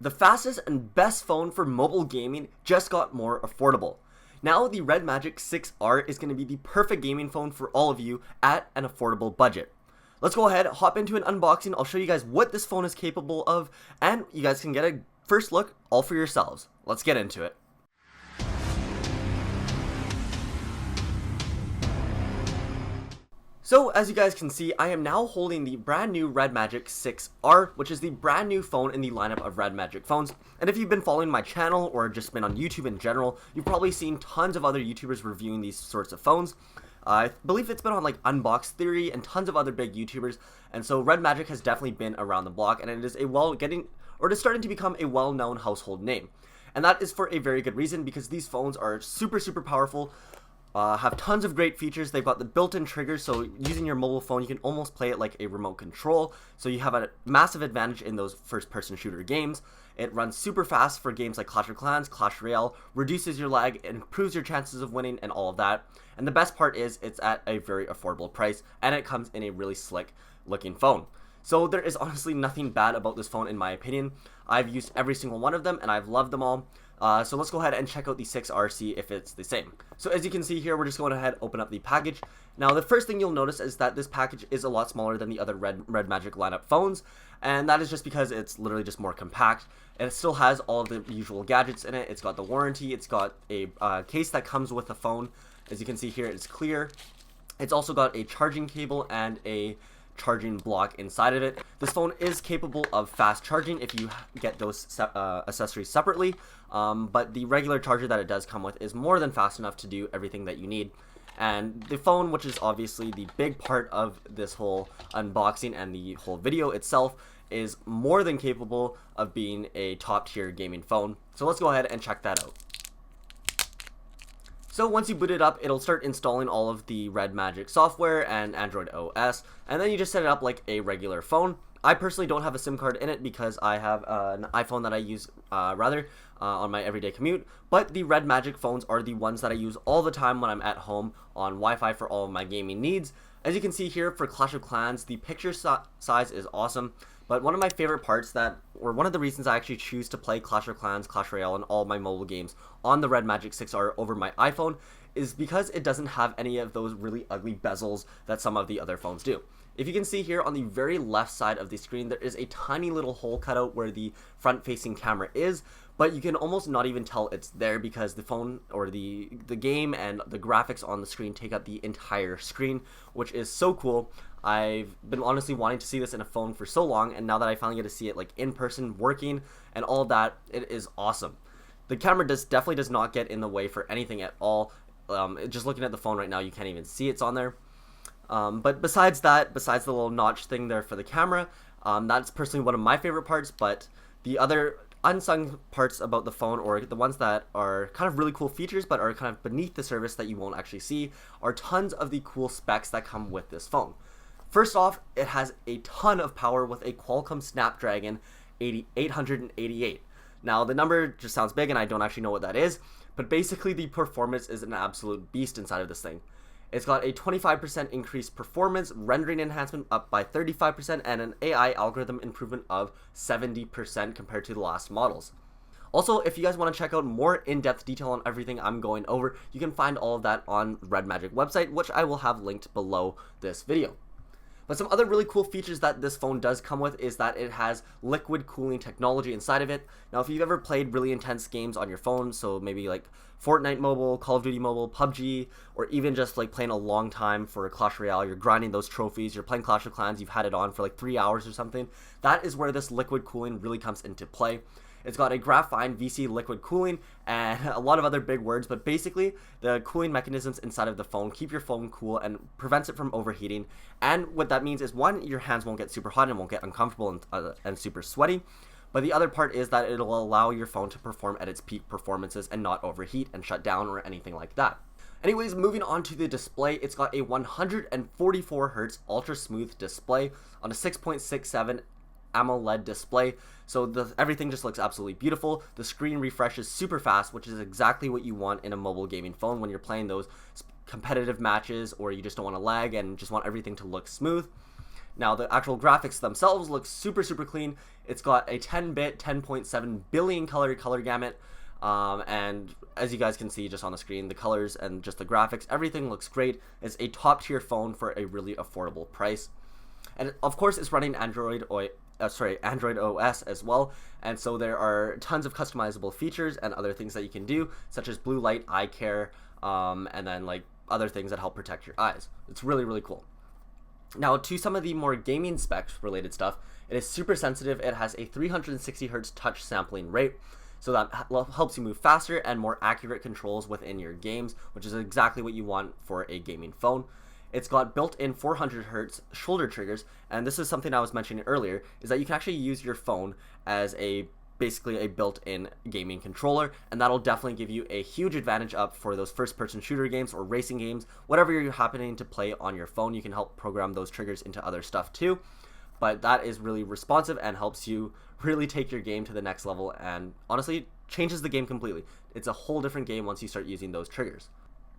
The fastest and best phone for mobile gaming just got more affordable. Now the RedMagic 6R is going to be the perfect gaming phone for all of you at an affordable budget. Let's go ahead, hop into an unboxing. I'll show you guys what this phone is capable of, and you guys can get a first look all for yourselves. Let's get into it. So as you guys can see, I am now holding the brand new RedMagic 6R, which is the brand new phone in the lineup of RedMagic phones. And if you've been following my channel or just been on YouTube in general, you've probably seen tons of other YouTubers reviewing these sorts of phones. I believe it's been on like Unbox Theory and tons of other big YouTubers, and so RedMagic has definitely been around the block, and it is starting to become a well-known household name. And that is for a very good reason, because these phones are super powerful. Have tons of great features. They've got the built-in triggers, so using your mobile phone, you can almost play it like a remote control. So you have a massive advantage in those first-person shooter games. It runs super fast for games like Clash of Clans, Clash Royale, reduces your lag, improves your chances of winning, and all of that. And the best part is it's at a very affordable price, and it comes in a really slick-looking phone. So there is honestly nothing bad about this phone in my opinion. I've used every single one of them, and I've loved them all. So let's go ahead and check out the 6R, see if it's the same. So as you can see here, we're just going ahead, open up the package. Now the first thing you'll notice is that this package is a lot smaller than the other RedMagic lineup phones, and that is just because it's literally just more compact. And it still has all of the usual gadgets in it. It's got the warranty, it's got a case that comes with the phone. As you can see here, it's clear. It's also got a charging cable and a charging block inside of it. This phone is capable of fast charging if you get those accessories separately, but the regular charger that it does come with is more than fast enough to do everything that you need. And the phone, which is obviously the big part of this whole unboxing and the whole video itself, is more than capable of being a top tier gaming phone. So let's go ahead and check that out. So once you boot it up, it'll start installing all of the RedMagic software and Android OS, and then you just set it up like a regular phone. I personally don't have a SIM card in it because I have an iPhone that I use on my everyday commute, but the RedMagic phones are the ones that I use all the time when I'm at home on Wi-Fi for all of my gaming needs. As you can see here, for Clash of Clans, the picture size is awesome. But one of my favorite parts one of the reasons I actually choose to play Clash of Clans, Clash Royale, and all my mobile games on the RedMagic 6R over my iPhone is because it doesn't have any of those really ugly bezels that some of the other phones do. If you can see here on the very left side of the screen, there is a tiny little hole cut out where the front-facing camera is, but you can almost not even tell it's there because the phone or the game and the graphics on the screen take up the entire screen, which is so cool. I've been honestly wanting to see this in a phone for so long, and now that I finally get to see it like in person, working, and all of that, it is awesome. The camera definitely does not get in the way for anything at all. Just looking at the phone right now, you can't even see it's on there. But besides the little notch thing there for the camera, that's personally one of my favorite parts. But the other unsung parts about the phone, or the ones that are kind of really cool features but are kind of beneath the surface that you won't actually see, are tons of the cool specs that come with this phone. First off, it has a ton of power with a Qualcomm Snapdragon 888. Now, the number just sounds big and I don't actually know what that is, but basically the performance is an absolute beast inside of this thing. It's got a 25% increased performance, rendering enhancement up by 35%, and an AI algorithm improvement of 70% compared to the last models. Also, if you guys want to check out more in-depth detail on everything I'm going over, you can find all of that on RedMagic website, which I will have linked below this video. But some other really cool features that this phone does come with is that it has liquid cooling technology inside of it. Now, if you've ever played really intense games on your phone, so maybe like Fortnite Mobile, Call of Duty Mobile, PUBG, or even just like playing a long time for Clash Royale, you're grinding those trophies, you're playing Clash of Clans, you've had it on for like 3 hours or something, that is where this liquid cooling really comes into play. It's got a graphene VC liquid cooling and a lot of other big words, but basically the cooling mechanisms inside of the phone keep your phone cool and prevents it from overheating. And what that means is, one, your hands won't get super hot and won't get uncomfortable and super sweaty. But the other part is that it'll allow your phone to perform at its peak performances and not overheat and shut down or anything like that. Anyways, moving on to the display, it's got a 144Hz ultra smooth display on a 6.67 AMOLED display, so everything just looks absolutely beautiful. The screen refreshes super fast, which is exactly what you want in a mobile gaming phone when you're playing those competitive matches, or you just don't want to lag and just want everything to look smooth. Now, the actual graphics themselves look super clean. It's got a 10-bit, 10.7 billion color gamut. And as you guys can see just on the screen, the colors and just the graphics, everything looks great. It's a top tier phone for a really affordable price. And of course, it's running Android OS as well. And so there are tons of customizable features and other things that you can do, such as blue light, eye care, and then like other things that help protect your eyes. It's really cool. Now, to some of the more gaming specs related stuff, it is super sensitive. It has a 360 Hz touch sampling rate. So that helps you move faster and more accurate controls within your games, which is exactly what you want for a gaming phone. It's got built-in 400 Hz shoulder triggers, and this is something I was mentioning earlier, is that you can actually use your phone as basically a built-in gaming controller, and that'll definitely give you a huge advantage up for those first-person shooter games or racing games. Whatever you're happening to play on your phone, you can help program those triggers into other stuff too. But that is really responsive and helps you really take your game to the next level, and honestly changes the game completely. It's a whole different game once you start using those triggers.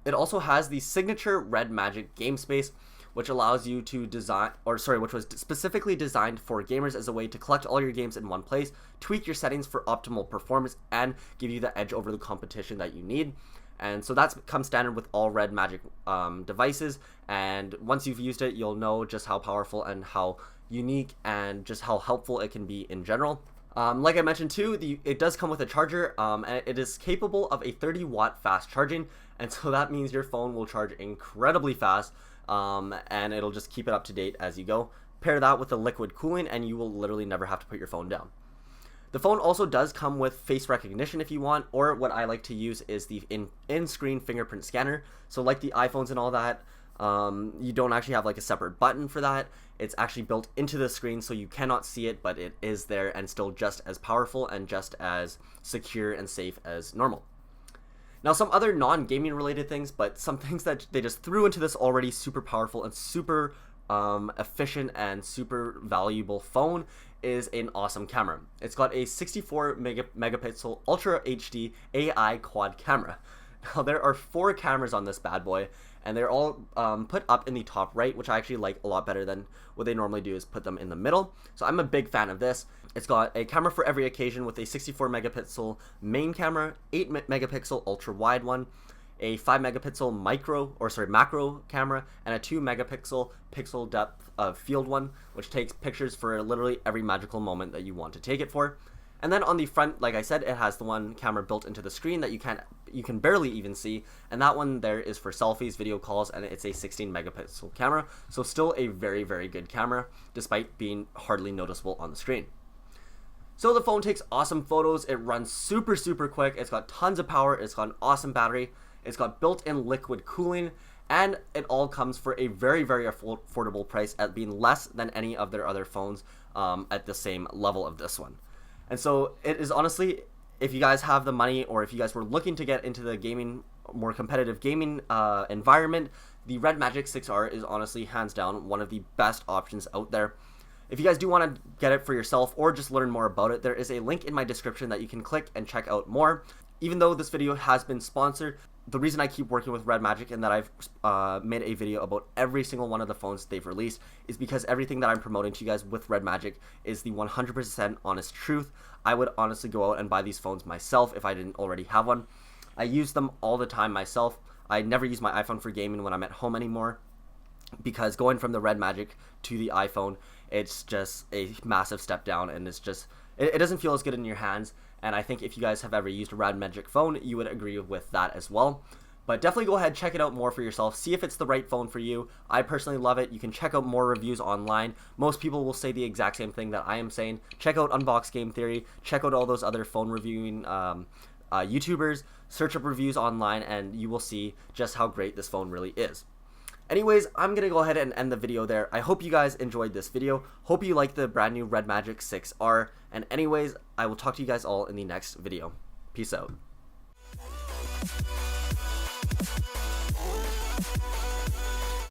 It also has the signature RedMagic game space, which allows you to which was specifically designed for gamers as a way to collect all your games in one place, tweak your settings for optimal performance, and give you the edge over the competition that you need. And so that's come standard with all RedMagic devices, and once you've used it, you'll know just how powerful and how unique and just how helpful it can be in general. Like I mentioned too, it does come with a charger, and it is capable of a 30-watt fast charging, and so that means your phone will charge incredibly fast, and it'll just keep it up to date as you go. Pair that with the liquid cooling and you will literally never have to put your phone down. The phone also does come with face recognition if you want, or what I like to use is the in-screen fingerprint scanner. So like the iPhones and all that, you don't actually have like a separate button for that. It's actually built into the screen, so you cannot see it, but it is there and still just as powerful and just as secure and safe as normal. Now, some other non-gaming related things, but some things that they just threw into this already super powerful and super efficient and super valuable phone is an awesome camera. It's got a 64 megapixel Ultra HD AI quad camera. Now, there are 4 cameras on this bad boy, and they're all put up in the top right, which I actually like a lot better than what they normally do is put them in the middle. So I'm a big fan of this. It's got a camera for every occasion with a 64 megapixel main camera, 8 megapixel ultra wide one, a 5 megapixel macro camera, and a 2 megapixel pixel depth of field one, which takes pictures for literally every magical moment that you want to take it for. And then on the front, like I said, it has the one camera built into the screen that you can barely even see, and that one there is for selfies, video calls, and it's a 16 megapixel camera, so still a very good camera despite being hardly noticeable on the screen. So the phone takes awesome photos, it runs super quick, it's got tons of power, it's got an awesome battery, it's got built-in liquid cooling, and it all comes for a very affordable price at being less than any of their other phones at the same level of this one. And so it is honestly, if you guys have the money or if you guys were looking to get into the gaming, more competitive gaming environment, the RedMagic 6R is honestly hands down one of the best options out there. If you guys do want to get it for yourself or just learn more about it, there is a link in my description that you can click and check out more. Even though this video has been sponsored, the reason I keep working with RedMagic and that I've made a video about every single one of the phones they've released is because everything that I'm promoting to you guys with RedMagic is the 100% honest truth. I would honestly go out and buy these phones myself if I didn't already have one. I use them all the time myself. I never use my iPhone for gaming when I'm at home anymore, because going from the RedMagic to the iPhone, it's just a massive step down, and it's just, it doesn't feel as good in your hands. And I think if you guys have ever used a RedMagic phone, you would agree with that as well. But definitely go ahead, check it out more for yourself, see if it's the right phone for you. I personally love it. You can check out more reviews online. Most people will say the exact same thing that I am saying. Check out Unbox Game Theory, check out all those other phone reviewing YouTubers, search up reviews online, and you will see just how great this phone really is. Anyways, I'm going to go ahead and end the video there. I hope you guys enjoyed this video. Hope you like the brand new RedMagic 6R. And anyways, I will talk to you guys all in the next video. Peace out.